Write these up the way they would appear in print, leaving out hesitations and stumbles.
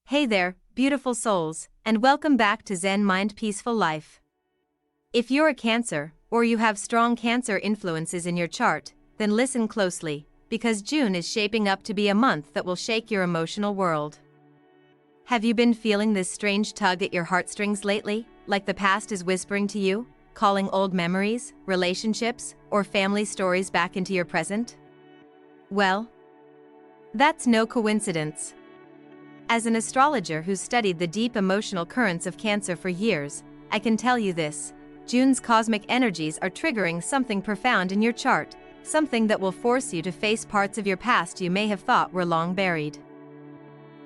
Hey there, beautiful souls, and welcome back to Zen Mind Peaceful Life. If you're a Cancer, or you have strong Cancer influences in your chart, then listen closely, because June is shaping up to be a month that will shake your emotional world. Have you been feeling this strange tug at your heartstrings lately, like the past is whispering to you, calling old memories, relationships, or family stories back into your present? Well, that's no coincidence. As an astrologer who's studied the deep emotional currents of Cancer for years, I can tell you this: June's cosmic energies are triggering something profound in your chart, something that will force you to face parts of your past you may have thought were long buried.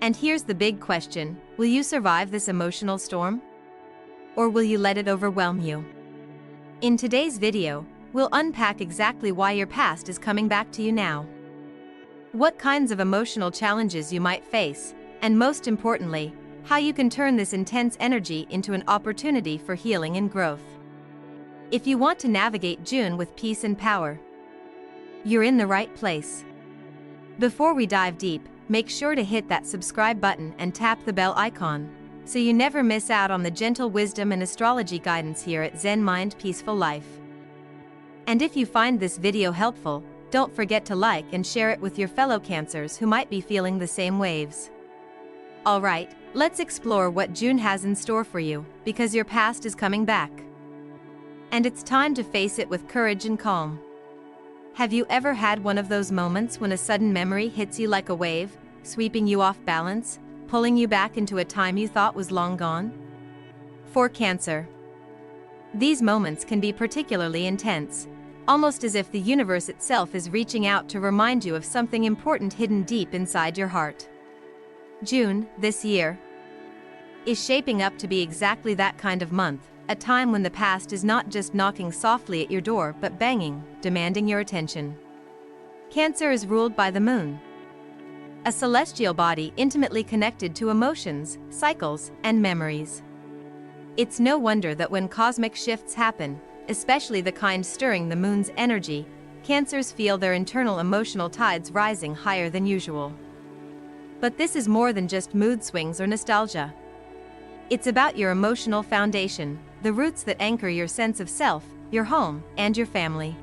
And here's the big question: will you survive this emotional storm? Or will you let it overwhelm you? In today's video, we'll unpack exactly why your past is coming back to you now, what kinds of emotional challenges you might face, and most importantly, how you can turn this intense energy into an opportunity for healing and growth. If you want to navigate June with peace and power, you're in the right place. Before we dive deep, make sure to hit that subscribe button and tap the bell icon, so you never miss out on the gentle wisdom and astrology guidance here at Zen Mind Peaceful Life. And if you find this video helpful, don't forget to like and share it with your fellow Cancers who might be feeling the same waves. Alright, let's explore what June has in store for you, because your past is coming back. And it's time to face it with courage and calm. Have you ever had one of those moments when a sudden memory hits you like a wave, sweeping you off balance, pulling you back into a time you thought was long gone? For Cancer, these moments can be particularly intense, almost as if the universe itself is reaching out to remind you of something important hidden deep inside your heart. June, this year, is shaping up to be exactly that kind of month, a time when the past is not just knocking softly at your door but banging, demanding your attention. Cancer is ruled by the moon, a celestial body intimately connected to emotions, cycles, and memories. It's no wonder that when cosmic shifts happen, especially the kind stirring the moon's energy, Cancers feel their internal emotional tides rising higher than usual. But this is more than just mood swings or nostalgia. It's about your emotional foundation, the roots that anchor your sense of self, your home, and your family.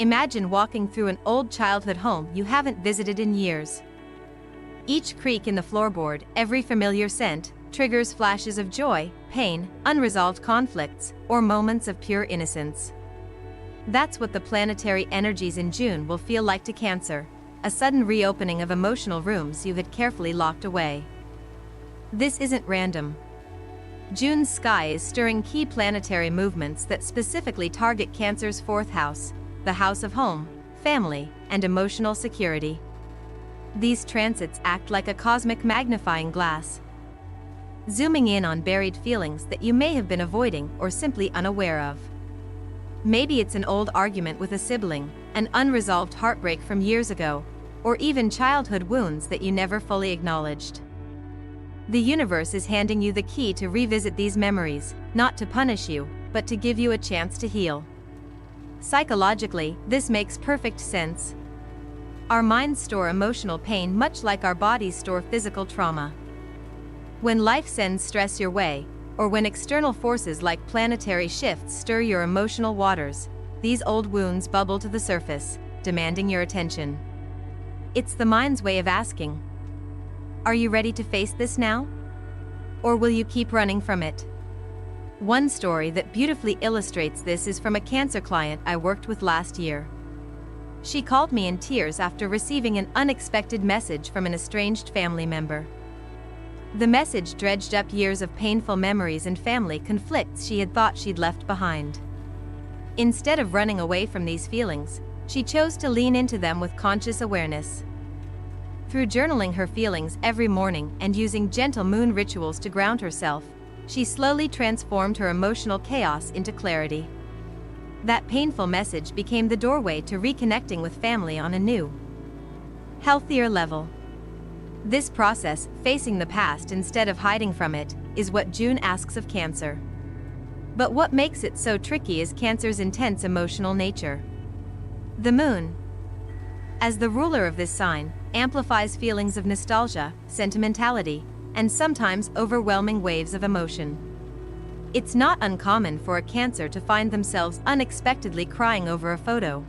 Imagine walking through an old childhood home you haven't visited in years. Each creak in the floorboard, every familiar scent, triggers flashes of joy, pain, unresolved conflicts, or moments of pure innocence. That's what the planetary energies in June will feel like to Cancer, a sudden reopening of emotional rooms you had carefully locked away. This isn't random. June's sky is stirring key planetary movements that specifically target Cancer's fourth house, the house of home, family, and emotional security. These transits act like a cosmic magnifying glass, zooming in on buried feelings that you may have been avoiding or simply unaware of. Maybe it's an old argument with a sibling, an unresolved heartbreak from years ago, or even childhood wounds that you never fully acknowledged. The universe is handing you the key to revisit these memories, not to punish you, but to give you a chance to heal. Psychologically, this makes perfect sense. Our minds store emotional pain much like our bodies store physical trauma. When life sends stress your way, or when external forces like planetary shifts stir your emotional waters, these old wounds bubble to the surface, demanding your attention. It's the mind's way of asking, are you ready to face this now? Or will you keep running from it? One story that beautifully illustrates this is from a Cancer client I worked with last year. She called me in tears after receiving an unexpected message from an estranged family member. The message dredged up years of painful memories and family conflicts she had thought she'd left behind. Instead of running away from these feelings, she chose to lean into them with conscious awareness. Through journaling her feelings every morning and using gentle moon rituals to ground herself, she slowly transformed her emotional chaos into clarity. That painful message became the doorway to reconnecting with family on a new, healthier level. This process, facing the past instead of hiding from it, is what June asks of Cancer. But what makes it so tricky is Cancer's intense emotional nature. The moon, as the ruler of this sign, amplifies feelings of nostalgia, sentimentality, and sometimes overwhelming waves of emotion. It's not uncommon for a Cancer to find themselves unexpectedly crying over a photo,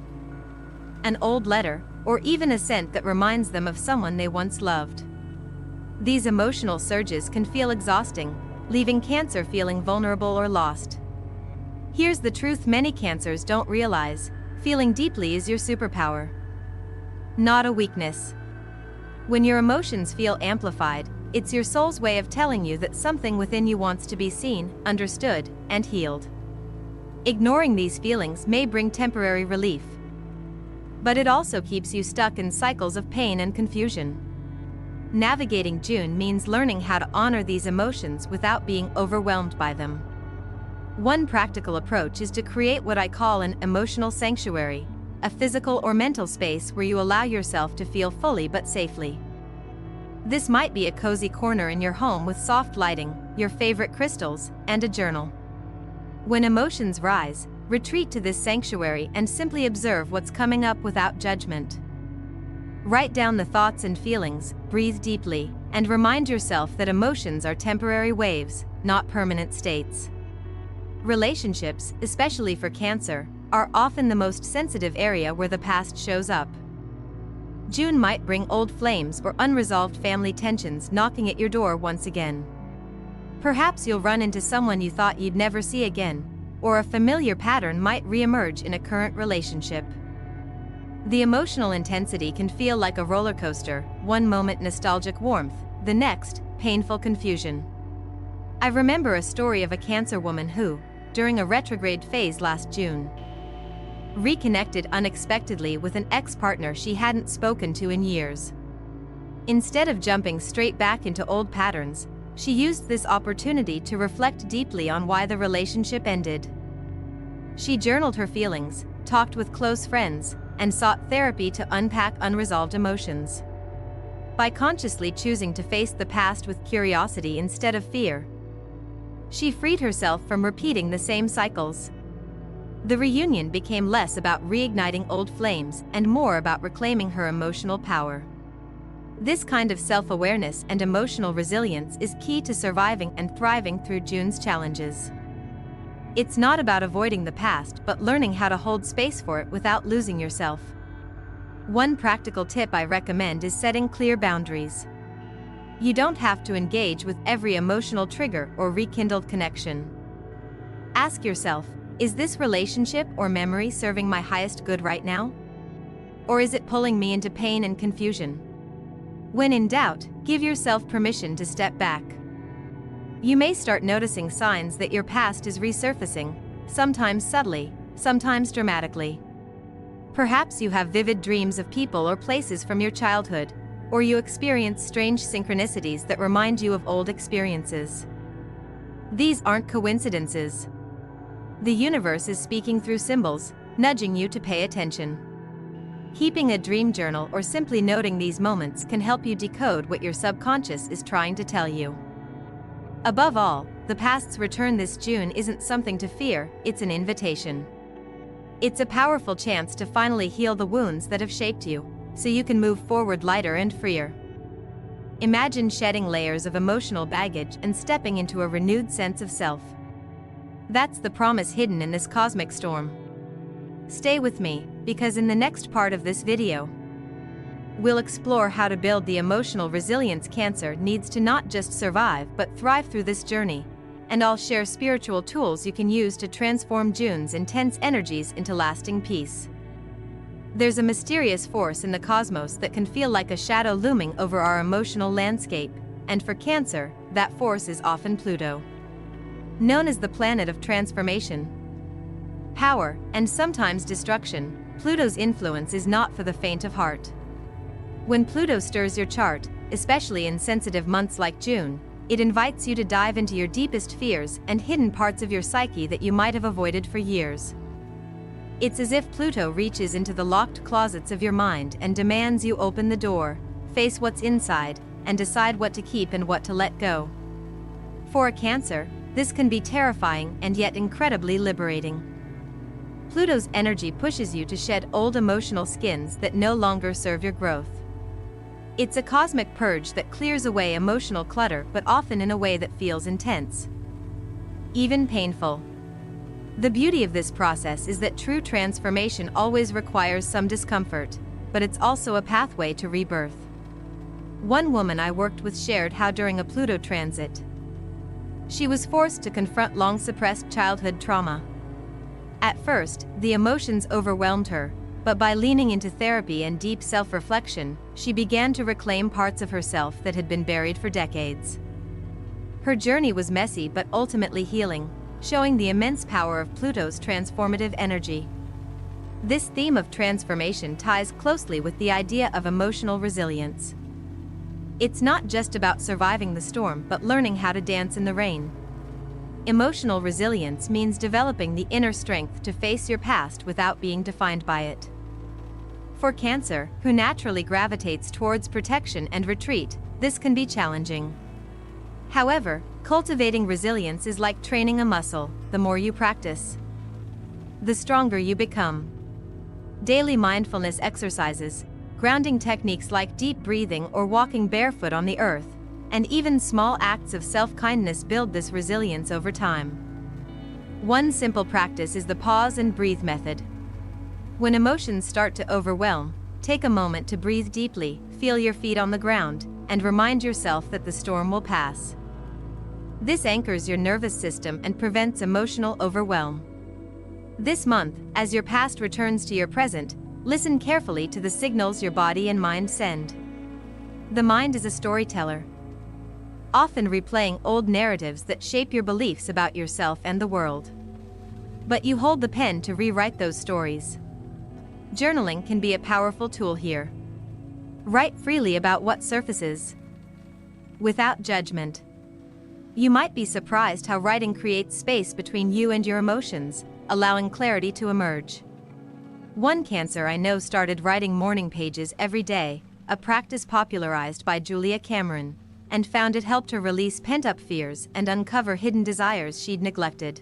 an old letter, or even a scent that reminds them of someone they once loved. These emotional surges can feel exhausting, leaving Cancer feeling vulnerable or lost. Here's the truth many Cancers don't realize: feeling deeply is your superpower, not a weakness. When your emotions feel amplified, it's your soul's way of telling you that something within you wants to be seen, understood, and healed. Ignoring these feelings may bring temporary relief, but it also keeps you stuck in cycles of pain and confusion. Navigating June means learning how to honor these emotions without being overwhelmed by them. One practical approach is to create what I call an emotional sanctuary, a physical or mental space where you allow yourself to feel fully but safely. This might be a cozy corner in your home with soft lighting, your favorite crystals, and a journal. When emotions rise, retreat to this sanctuary and simply observe what's coming up without judgment. Write down the thoughts and feelings, breathe deeply, and remind yourself that emotions are temporary waves, not permanent states. Relationships, especially for Cancer, are often the most sensitive area where the past shows up. June might bring old flames or unresolved family tensions knocking at your door once again. Perhaps you'll run into someone you thought you'd never see again, or a familiar pattern might reemerge in a current relationship. The emotional intensity can feel like a roller coaster, one moment nostalgic warmth, the next, painful confusion. I remember a story of a Cancer woman who, during a retrograde phase last June, reconnected unexpectedly with an ex-partner she hadn't spoken to in years. Instead of jumping straight back into old patterns, she used this opportunity to reflect deeply on why the relationship ended. She journaled her feelings, talked with close friends, and sought therapy to unpack unresolved emotions. By consciously choosing to face the past with curiosity instead of fear, she freed herself from repeating the same cycles. The reunion became less about reigniting old flames and more about reclaiming her emotional power. This kind of self-awareness and emotional resilience is key to surviving and thriving through June's challenges. It's not about avoiding the past but learning how to hold space for it without losing yourself. One practical tip I recommend is setting clear boundaries. You don't have to engage with every emotional trigger or rekindled connection. Ask yourself, is this relationship or memory serving my highest good right now? Or is it pulling me into pain and confusion? When in doubt, give yourself permission to step back. You may start noticing signs that your past is resurfacing, sometimes subtly, sometimes dramatically. Perhaps you have vivid dreams of people or places from your childhood, or you experience strange synchronicities that remind you of old experiences. These aren't coincidences. The universe is speaking through symbols, nudging you to pay attention. Keeping a dream journal or simply noting these moments can help you decode what your subconscious is trying to tell you. Above all, the past's return this June isn't something to fear, it's an invitation. It's a powerful chance to finally heal the wounds that have shaped you, so you can move forward lighter and freer. Imagine shedding layers of emotional baggage and stepping into a renewed sense of self. That's the promise hidden in this cosmic storm. Stay with me, because in the next part of this video, we'll explore how to build the emotional resilience Cancer needs to not just survive but thrive through this journey, and I'll share spiritual tools you can use to transform June's intense energies into lasting peace. There's a mysterious force in the cosmos that can feel like a shadow looming over our emotional landscape, and for Cancer, that force is often Pluto. Known as the planet of transformation, power, and sometimes destruction, Pluto's influence is not for the faint of heart. When Pluto stirs your chart, especially in sensitive months like June, it invites you to dive into your deepest fears and hidden parts of your psyche that you might have avoided for years. It's as if Pluto reaches into the locked closets of your mind and demands you open the door, face what's inside, and decide what to keep and what to let go. For a Cancer, this can be terrifying and yet incredibly liberating. Pluto's energy pushes you to shed old emotional skins that no longer serve your growth. It's a cosmic purge that clears away emotional clutter, but often in a way that feels intense, even painful. The beauty of this process is that true transformation always requires some discomfort, but it's also a pathway to rebirth. One woman I worked with shared how during a Pluto transit, she was forced to confront long-suppressed childhood trauma. At first, the emotions overwhelmed her, but by leaning into therapy and deep self-reflection, she began to reclaim parts of herself that had been buried for decades. Her journey was messy but ultimately healing, showing the immense power of Pluto's transformative energy. This theme of transformation ties closely with the idea of emotional resilience. It's not just about surviving the storm but learning how to dance in the rain. Emotional resilience means developing the inner strength to face your past without being defined by it. For Cancer, who naturally gravitates towards protection and retreat, this can be challenging. However, cultivating resilience is like training a muscle. The more you practice, the stronger you become. Daily mindfulness exercises, grounding techniques like deep breathing or walking barefoot on the earth, and even small acts of self-kindness build this resilience over time. One simple practice is the pause and breathe method. When emotions start to overwhelm, take a moment to breathe deeply, feel your feet on the ground, and remind yourself that the storm will pass. This anchors your nervous system and prevents emotional overwhelm. This month, as your past returns to your present, listen carefully to the signals your body and mind send. The mind is a storyteller, often replaying old narratives that shape your beliefs about yourself and the world. But you hold the pen to rewrite those stories. Journaling can be a powerful tool here. Write freely about what surfaces, without judgment. You might be surprised how writing creates space between you and your emotions, allowing clarity to emerge. One Cancer I know started writing morning pages every day, a practice popularized by Julia Cameron, and found it helped her release pent-up fears and uncover hidden desires she'd neglected.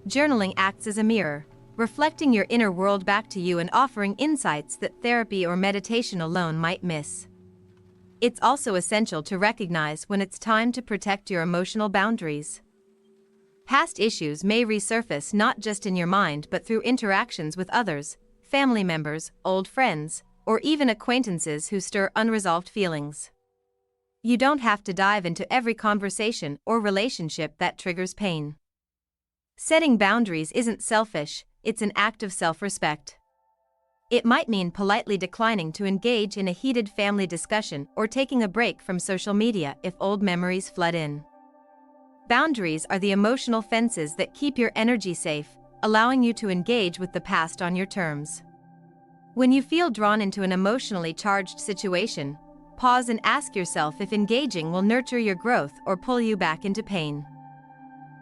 Journaling acts as a mirror, reflecting your inner world back to you and offering insights that therapy or meditation alone might miss. It's also essential to recognize when it's time to protect your emotional boundaries. Past issues may resurface not just in your mind but through interactions with others, family members, old friends, or even acquaintances who stir unresolved feelings. You don't have to dive into every conversation or relationship that triggers pain. Setting boundaries isn't selfish, it's an act of self-respect. It might mean politely declining to engage in a heated family discussion or taking a break from social media if old memories flood in. Boundaries are the emotional fences that keep your energy safe, allowing you to engage with the past on your terms. When you feel drawn into an emotionally charged situation, pause and ask yourself if engaging will nurture your growth or pull you back into pain.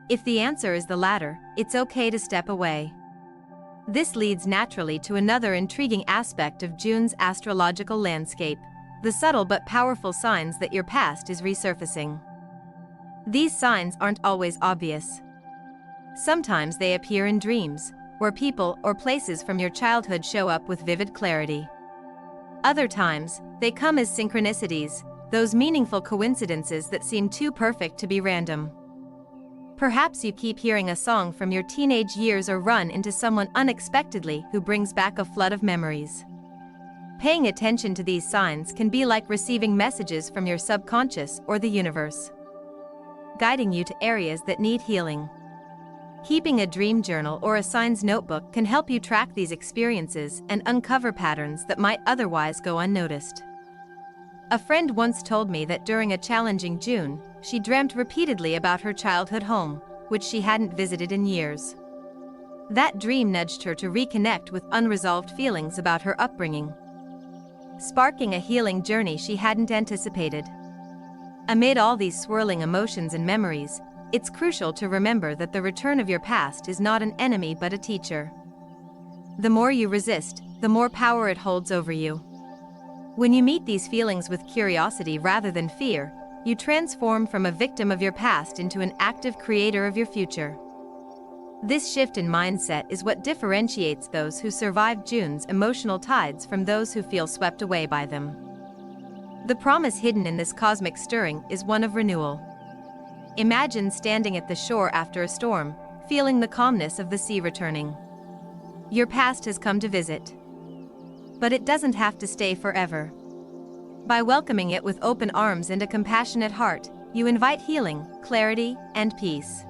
If the answer is the latter, it's okay to step away. This leads naturally to another intriguing aspect of June's astrological landscape, the subtle but powerful signs that your past is resurfacing. These signs aren't always obvious. Sometimes they appear in dreams, where people or places from your childhood show up with vivid clarity. Other times, they come as synchronicities, those meaningful coincidences that seem too perfect to be random. Perhaps you keep hearing a song from your teenage years or run into someone unexpectedly who brings back a flood of memories. Paying attention to these signs can be like receiving messages from your subconscious or the universe, guiding you to areas that need healing. Keeping a dream journal or a signs notebook can help you track these experiences and uncover patterns that might otherwise go unnoticed. A friend once told me that during a challenging June, she dreamt repeatedly about her childhood home, which she hadn't visited in years. That dream nudged her to reconnect with unresolved feelings about her upbringing, sparking a healing journey she hadn't anticipated. Amid all these swirling emotions and memories, it's crucial to remember that the return of your past is not an enemy but a teacher. The more you resist, the more power it holds over you. When you meet these feelings with curiosity rather than fear, you transform from a victim of your past into an active creator of your future. This shift in mindset is what differentiates those who survive June's emotional tides from those who feel swept away by them. The promise hidden in this cosmic stirring is one of renewal. Imagine standing at the shore after a storm, feeling the calmness of the sea returning. Your past has come to visit. But it doesn't have to stay forever. By welcoming it with open arms and a compassionate heart, you invite healing, clarity, and peace.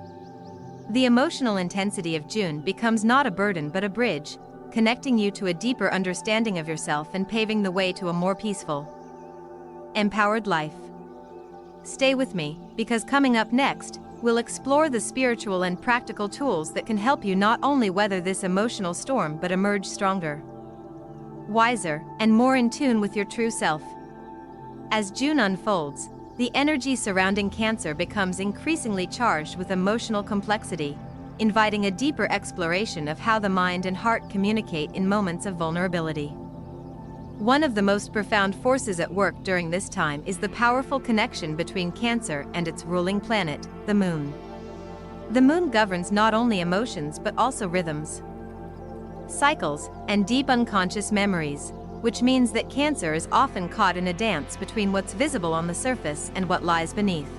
The emotional intensity of June becomes not a burden but a bridge, connecting you to a deeper understanding of yourself and paving the way to a more peaceful, empowered life. Stay with me, because coming up next, we'll explore the spiritual and practical tools that can help you not only weather this emotional storm but emerge stronger, wiser, and more in tune with your true self. As June unfolds, the energy surrounding Cancer becomes increasingly charged with emotional complexity, inviting a deeper exploration of how the mind and heart communicate in moments of vulnerability. One of the most profound forces at work during this time is the powerful connection between Cancer and its ruling planet, the Moon. The Moon governs not only emotions but also rhythms, cycles, and deep unconscious memories, which means that Cancer is often caught in a dance between what's visible on the surface and what lies beneath.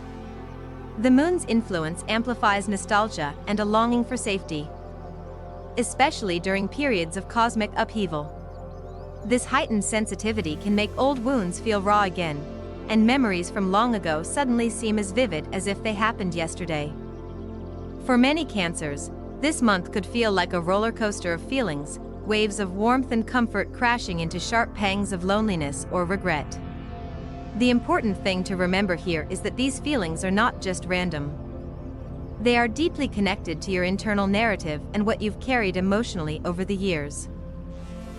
The Moon's influence amplifies nostalgia and a longing for safety, especially during periods of cosmic upheaval. This heightened sensitivity can make old wounds feel raw again, and memories from long ago suddenly seem as vivid as if they happened yesterday. For many Cancers, this month could feel like a roller coaster of feelings, waves of warmth and comfort crashing into sharp pangs of loneliness or regret. The important thing to remember here is that these feelings are not just random. They are deeply connected to your internal narrative and what you've carried emotionally over the years.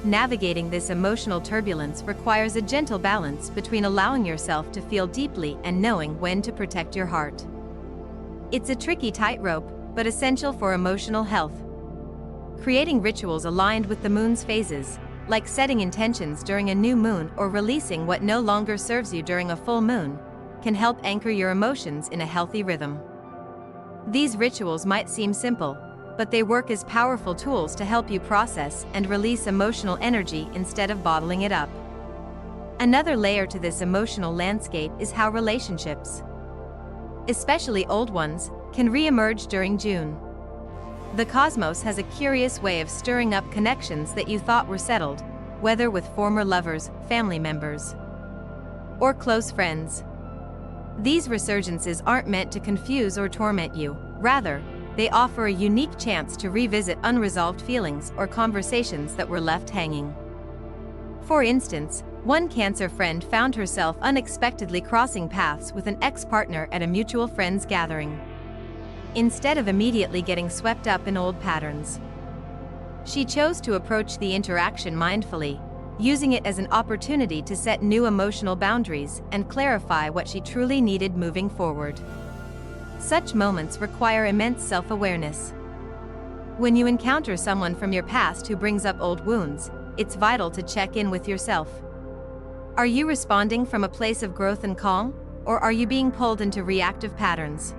Navigating this emotional turbulence requires a gentle balance between allowing yourself to feel deeply and knowing when to protect your heart. It's a tricky tightrope, but essential for emotional health. Creating rituals aligned with the Moon's phases, like setting intentions during a new moon or releasing what no longer serves you during a full moon, can help anchor your emotions in a healthy rhythm. These rituals might seem simple, but they work as powerful tools to help you process and release emotional energy instead of bottling it up. Another layer to this emotional landscape is how relationships, especially old ones, can re-emerge during June. The cosmos has a curious way of stirring up connections that you thought were settled, whether with former lovers, family members, or close friends. These resurgences aren't meant to confuse or torment you, rather, they offer a unique chance to revisit unresolved feelings or conversations that were left hanging. For instance, one Cancer friend found herself unexpectedly crossing paths with an ex-partner at a mutual friends gathering. Instead of immediately getting swept up in old patterns, she chose to approach the interaction mindfully, using it as an opportunity to set new emotional boundaries and clarify what she truly needed moving forward. Such moments require immense self-awareness. When you encounter someone from your past who brings up old wounds, it's vital to check in with yourself. Are you responding from a place of growth and calm, or are you being pulled into reactive patterns?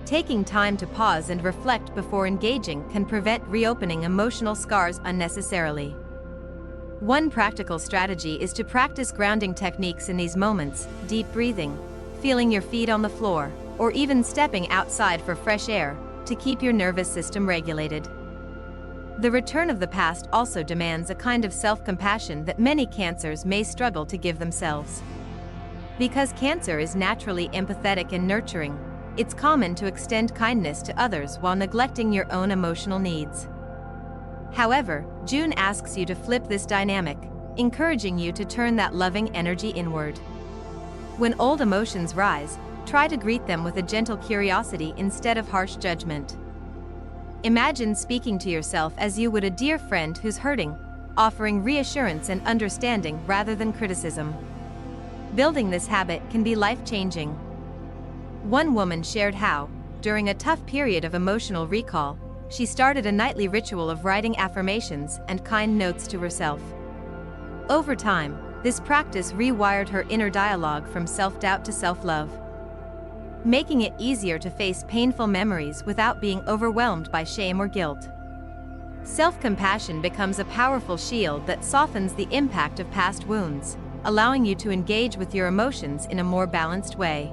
Taking time to pause and reflect before engaging can prevent reopening emotional scars unnecessarily. One practical strategy is to practice grounding techniques in these moments: deep breathing, feeling your feet on the floor, or even stepping outside for fresh air, to keep your nervous system regulated. The return of the past also demands a kind of self-compassion that many Cancers may struggle to give themselves. Because Cancer is naturally empathetic and nurturing, it's common to extend kindness to others while neglecting your own emotional needs. However, June asks you to flip this dynamic, encouraging you to turn that loving energy inward. When old emotions rise, try to greet them with a gentle curiosity instead of harsh judgment. Imagine speaking to yourself as you would a dear friend who's hurting, offering reassurance and understanding rather than criticism. Building this habit can be life-changing. One woman shared how, during a tough period of emotional recall, she started a nightly ritual of writing affirmations and kind notes to herself. Over time, this practice rewired her inner dialogue from self-doubt to self-love, making it easier to face painful memories without being overwhelmed by shame or guilt. Self-compassion becomes a powerful shield that softens the impact of past wounds, allowing you to engage with your emotions in a more balanced way.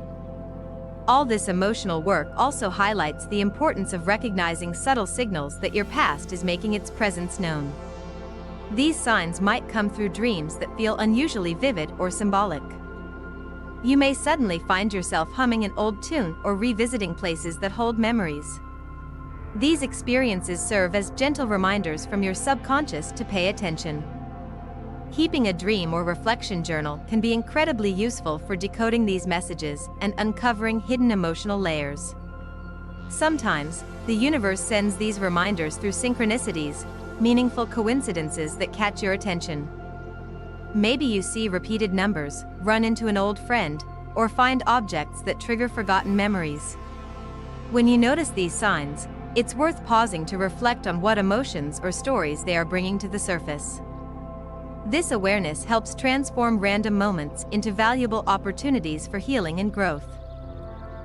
All this emotional work also highlights the importance of recognizing subtle signals that your past is making its presence known. These signs might come through dreams that feel unusually vivid or symbolic. You may suddenly find yourself humming an old tune or revisiting places that hold memories. These experiences serve as gentle reminders from your subconscious to pay attention. Keeping a dream or reflection journal can be incredibly useful for decoding these messages and uncovering hidden emotional layers. Sometimes, the universe sends these reminders through synchronicities, meaningful coincidences that catch your attention. Maybe you see repeated numbers, run into an old friend, or find objects that trigger forgotten memories. When you notice these signs, it's worth pausing to reflect on what emotions or stories they are bringing to the surface. This awareness helps transform random moments into valuable opportunities for healing and growth.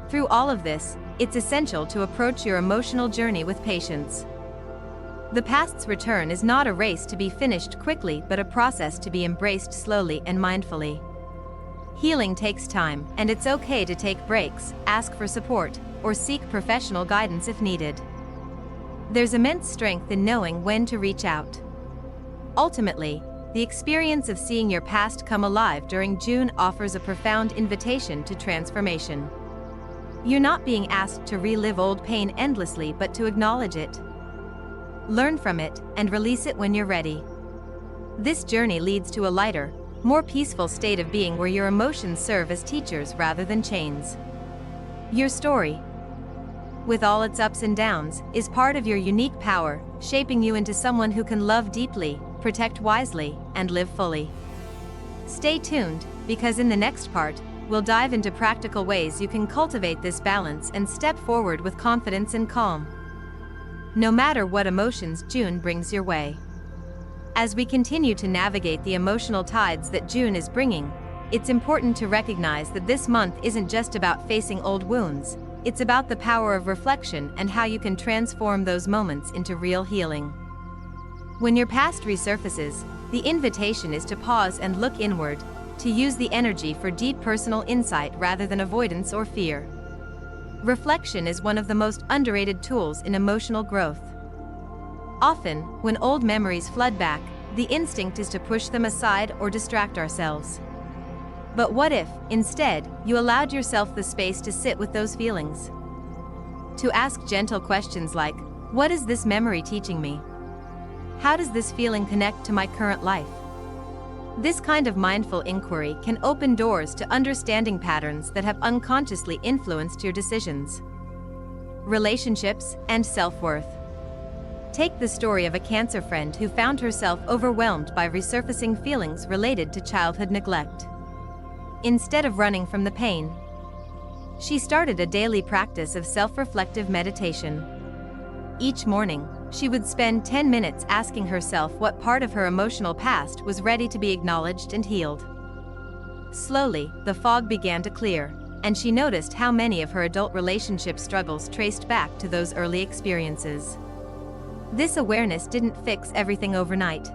Through all of this, it's essential to approach your emotional journey with patience. The past's return is not a race to be finished quickly but a process to be embraced slowly and mindfully. Healing takes time, and it's okay to take breaks, ask for support, or seek professional guidance if needed. There's immense strength in knowing when to reach out. Ultimately, the experience of seeing your past come alive during June offers a profound invitation to transformation. You're not being asked to relive old pain endlessly but to acknowledge it. Learn from it and release it when you're ready. This journey leads to a lighter, more peaceful state of being where your emotions serve as teachers rather than chains. Your story, with all its ups and downs, is part of your unique power, shaping you into someone who can love deeply, protect wisely, and live fully. Stay tuned, because in the next part, we'll dive into practical ways you can cultivate this balance and step forward with confidence and calm. No matter what emotions June brings your way. As we continue to navigate the emotional tides that June is bringing, it's important to recognize that this month isn't just about facing old wounds, it's about the power of reflection and how you can transform those moments into real healing. When your past resurfaces, the invitation is to pause and look inward, to use the energy for deep personal insight rather than avoidance or fear. Reflection is one of the most underrated tools in emotional growth. Often, when old memories flood back, the instinct is to push them aside or distract ourselves. But what if, instead, you allowed yourself the space to sit with those feelings? To ask gentle questions like, what is this memory teaching me? How does this feeling connect to my current life? This kind of mindful inquiry can open doors to understanding patterns that have unconsciously influenced your decisions. Relationships and self-worth. Take the story of a cancer friend who found herself overwhelmed by resurfacing feelings related to childhood neglect. Instead of running from the pain, she started a daily practice of self-reflective meditation. Each morning, she would spend 10 minutes asking herself what part of her emotional past was ready to be acknowledged and healed. Slowly, the fog began to clear, and she noticed how many of her adult relationship struggles traced back to those early experiences. This awareness didn't fix everything overnight,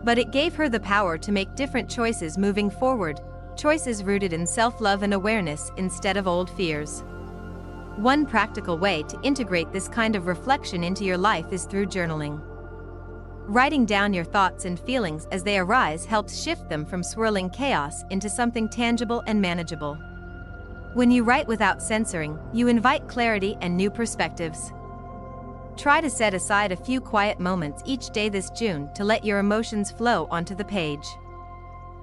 but it gave her the power to make different choices moving forward, choices rooted in self-love and awareness instead of old fears. One practical way to integrate this kind of reflection into your life is through journaling. Writing down your thoughts and feelings as they arise helps shift them from swirling chaos into something tangible and manageable. When you write without censoring, you invite clarity and new perspectives. Try to set aside a few quiet moments each day this June to let your emotions flow onto the page.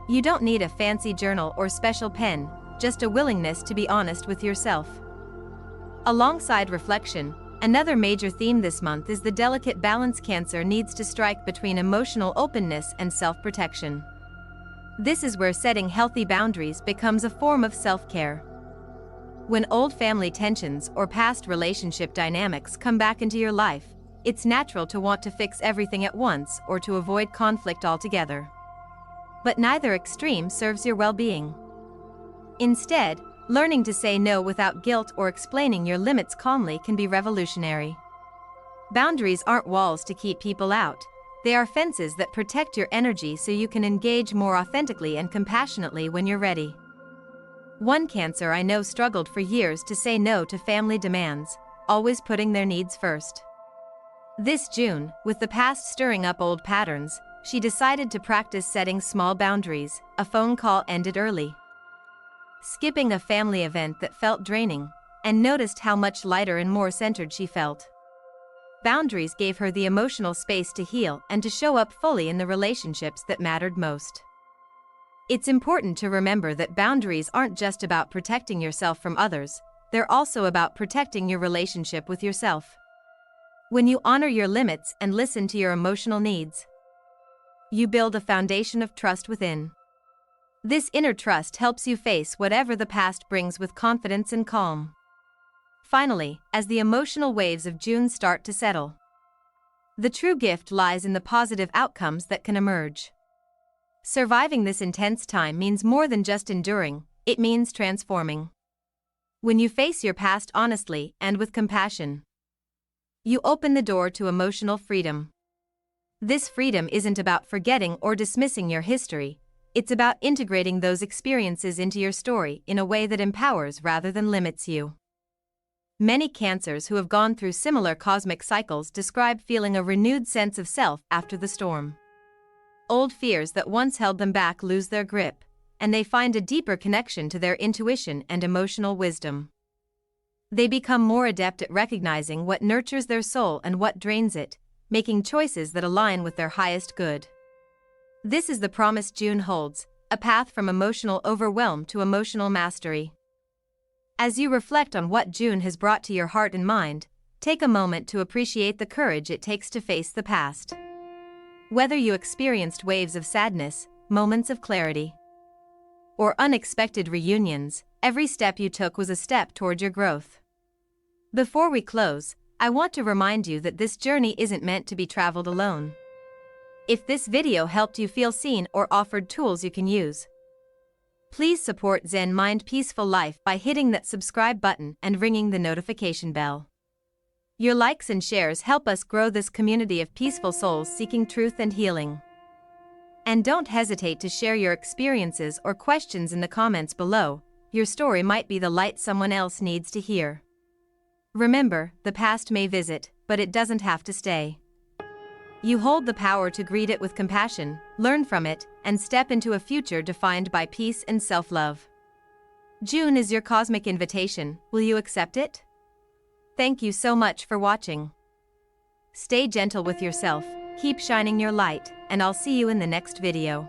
You don't need a fancy journal or special pen, just a willingness to be honest with yourself. Alongside reflection, another major theme this month is the delicate balance Cancer needs to strike between emotional openness and self-protection. This is where setting healthy boundaries becomes a form of self-care. When old family tensions or past relationship dynamics come back into your life, it's natural to want to fix everything at once or to avoid conflict altogether. But neither extreme serves your well-being. Instead, learning to say no without guilt or explaining your limits calmly can be revolutionary. Boundaries aren't walls to keep people out, They are fences that protect your energy so you can engage more authentically and compassionately when you're ready. One Cancer I know struggled for years to say no to family demands, always putting their needs first. This June, with the past stirring up old patterns, she decided to practice setting small boundaries. A phone call ended early, skipping a family event that felt draining, and noticed how much lighter and more centered she felt. Boundaries gave her the emotional space to heal and to show up fully in the relationships that mattered most. It's important to remember that boundaries aren't just about protecting yourself from others, they're also about protecting your relationship with yourself. When you honor your limits and listen to your emotional needs, you build a foundation of trust within. This inner trust helps you face whatever the past brings with confidence and calm. Finally, as the emotional waves of June start to settle, the true gift lies in the positive outcomes that can emerge. Surviving this intense time means more than just enduring, it means transforming. When you face your past honestly and with compassion, you open the door to emotional freedom. This freedom isn't about forgetting or dismissing your history, it's about integrating those experiences into your story in a way that empowers rather than limits you. Many Cancers who have gone through similar cosmic cycles describe feeling a renewed sense of self after the storm. Old fears that once held them back lose their grip, and they find a deeper connection to their intuition and emotional wisdom. They become more adept at recognizing what nurtures their soul and what drains it, making choices that align with their highest good. This is the promise June holds, a path from emotional overwhelm to emotional mastery. As you reflect on what June has brought to your heart and mind, take a moment to appreciate the courage it takes to face the past. Whether you experienced waves of sadness, moments of clarity, or unexpected reunions, every step you took was a step toward your growth. Before we close, I want to remind you that this journey isn't meant to be traveled alone. If this video helped you feel seen or offered tools you can use, please support Zen Mind Peaceful Life by hitting that subscribe button and ringing the notification bell. Your likes and shares help us grow this community of peaceful souls seeking truth and healing. And don't hesitate to share your experiences or questions in the comments below. Your story might be the light someone else needs to hear. Remember, the past may visit, but it doesn't have to stay. You hold the power to greet it with compassion, learn from it, and step into a future defined by peace and self-love. June is your cosmic invitation. Will you accept it? Thank you so much for watching. Stay gentle with yourself, keep shining your light, and I'll see you in the next video.